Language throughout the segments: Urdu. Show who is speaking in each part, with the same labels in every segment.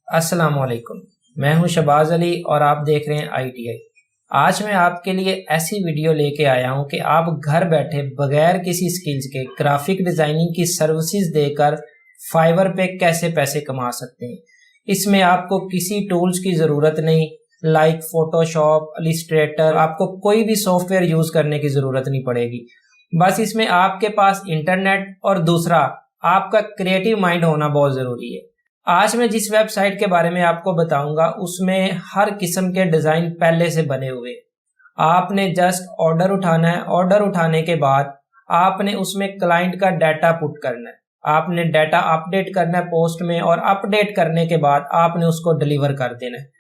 Speaker 1: السلام علیکم، میں ہوں شہباز علی اور آپ دیکھ رہے ہیں ITI۔ آج میں آپ کے لیے ایسی ویڈیو لے کے آیا ہوں کہ آپ گھر بیٹھے بغیر کسی سکلز کے گرافک ڈیزائننگ کی سروسز دے کر فائور پہ کیسے پیسے کما سکتے ہیں۔ اس میں آپ کو کسی ٹولز کی ضرورت نہیں، لائک فوٹو شاپ، السٹریٹر، آپ کو کوئی بھی سافٹ ویئر یوز کرنے کی ضرورت نہیں پڑے گی۔ بس اس میں آپ کے پاس انٹرنیٹ اور دوسرا آپ کا کریٹو مائنڈ ہونا بہت ضروری ہے۔ آج میں جس ویب سائٹ کے بارے میں آپ کو بتاؤں گا اس میں ہر قسم کے ڈیزائن پہلے سے بنے ہوئے۔ آپ نے جسٹ آرڈر اٹھانا ہے، آرڈر اٹھانے کے بعد آپ نے اس میں کلائنٹ کا ڈیٹا پٹ کرنا ہے، آپ نے ڈیٹا اپڈیٹ کرنا ہے پوسٹ میں، اور اپڈیٹ کرنے کے بعد آپ نے اس کو ڈیلیور کر دینا ہے۔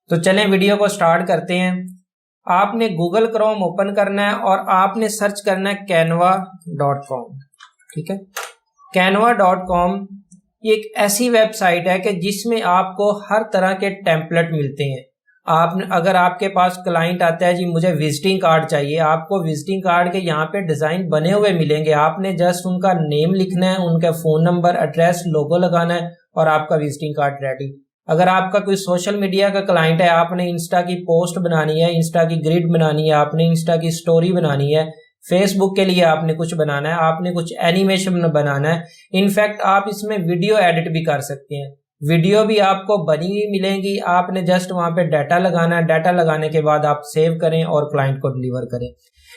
Speaker 1: تو چلیں ویڈیو کو سٹارٹ کرتے ہیں۔ آپ نے گوگل کروم اوپن کرنا ہے اور آپ نے سرچ کرنا ہے canva.com۔ ٹھیک ہے، canva.com یہ ایک ایسی ویب سائٹ ہے کہ جس میں آپ کو ہر طرح کے ٹیمپلیٹ ملتے ہیں۔ اگر آپ کے پاس کلائنٹ آتا ہے جی مجھے وزٹنگ کارڈ چاہیے، آپ کو وزٹنگ کارڈ کے یہاں پہ ڈیزائن بنے ہوئے ملیں گے، آپ نے جسٹ ان کا نیم لکھنا ہے، ان کا فون نمبر، ایڈریس، لوگو لگانا ہے اور آپ کا وزٹنگ کارڈ ریڈی۔ اگر آپ کا کوئی سوشل میڈیا کا کلائنٹ ہے، آپ نے انسٹا کی پوسٹ بنانی ہے، انسٹا کی گریڈ بنانی ہے، آپ نے انسٹا کی سٹوری بنانی ہے، فیس بک کے لیے آپ نے کچھ بنانا ہے، آپ نے کچھ اینیمیشن بنانا ہے، انفیکٹ آپ اس میں ویڈیو ایڈٹ بھی کر سکتے ہیں، ویڈیو بھی آپ کو بنی ہوئی ملیں گی، آپ نے جسٹ وہاں پہ ڈیٹا لگانا ہے، ڈیٹا لگانے کے بعد آپ سیو کریں اور کلائنٹ کو ڈیلیور کریں۔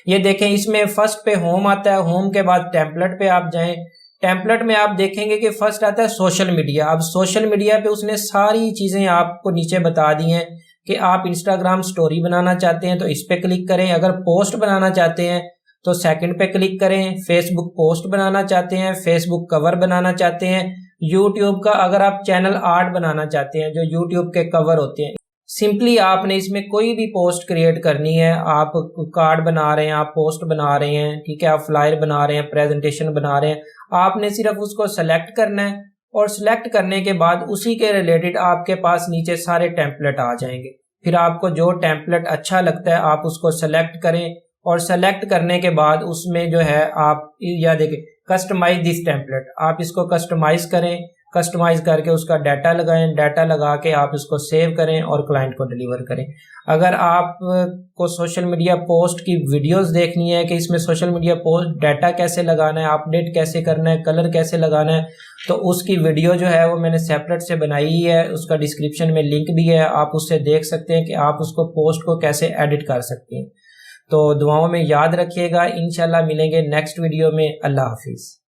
Speaker 1: یہ دیکھیں اس میں فرسٹ پہ ہوم آتا ہے، ہوم کے بعد ٹیمپلیٹ پہ آپ جائیں، ٹیمپلیٹ میں آپ دیکھیں گے کہ فرسٹ آتا ہے سوشل میڈیا۔ اب سوشل میڈیا پہ اس نے ساری چیزیں آپ کو نیچے بتا دی ہیں کہ آپ انسٹاگرام سٹوری بنانا چاہتے ہیں تو اس پہ کلک کریں، اگر پوسٹ بنانا چاہتے ہیں تو سیکنڈ پہ کلک کریں، فیس بک پوسٹ بنانا چاہتے ہیں، فیس بک کور بنانا چاہتے ہیں، یوٹیوب کا اگر آپ چینل آرٹ بنانا چاہتے ہیں جو یوٹیوب کے کور ہوتے ہیں، سمپلی آپ نے اس میں کوئی بھی پوسٹ کریٹ کرنی ہے، آپ کارڈ بنا رہے ہیں، آپ پوسٹ بنا رہے ہیں، ٹھیک ہے، آپ فلائر بنا رہے ہیں، پریزنٹیشن بنا رہے ہیں، آپ نے صرف اس کو سلیکٹ کرنا ہے اور سلیکٹ کرنے کے بعد اسی کے ریلیٹڈ آپ کے پاس نیچے سارے ٹیمپلیٹ آ جائیں گے۔ پھر آپ کو جو ٹیمپلیٹ اچھا لگتا ہے آپ اس کو سلیکٹ کریں، اور سلیکٹ کرنے کے بعد اس میں جو ہے آپ یا دیکھیں کسٹمائز دس ٹیمپلیٹ، آپ اس کو کسٹمائز کریں، کسٹمائز کر کے اس کا ڈیٹا لگائیں، ڈیٹا لگا کے آپ اس کو سیو کریں اور کلائنٹ کو ڈیلیور کریں۔ اگر آپ کو سوشل میڈیا پوسٹ کی ویڈیوز دیکھنی ہے کہ اس میں سوشل میڈیا پوسٹ ڈیٹا کیسے لگانا ہے، اپڈیٹ کیسے کرنا ہے، کلر کیسے لگانا ہے، تو اس کی ویڈیو جو ہے وہ میں نے سیپریٹ سے بنائی ہے، اس کا ڈسکرپشن میں لنک بھی ہے، آپ اس سے دیکھ سکتے ہیں کہ آپ اس کو پوسٹ کو کیسے ایڈٹ کر سکتے ہیں۔ تو دعاؤں میں یاد رکھیے گا، انشاءاللہ ملیں گے نیکسٹ ویڈیو میں۔ اللہ حافظ۔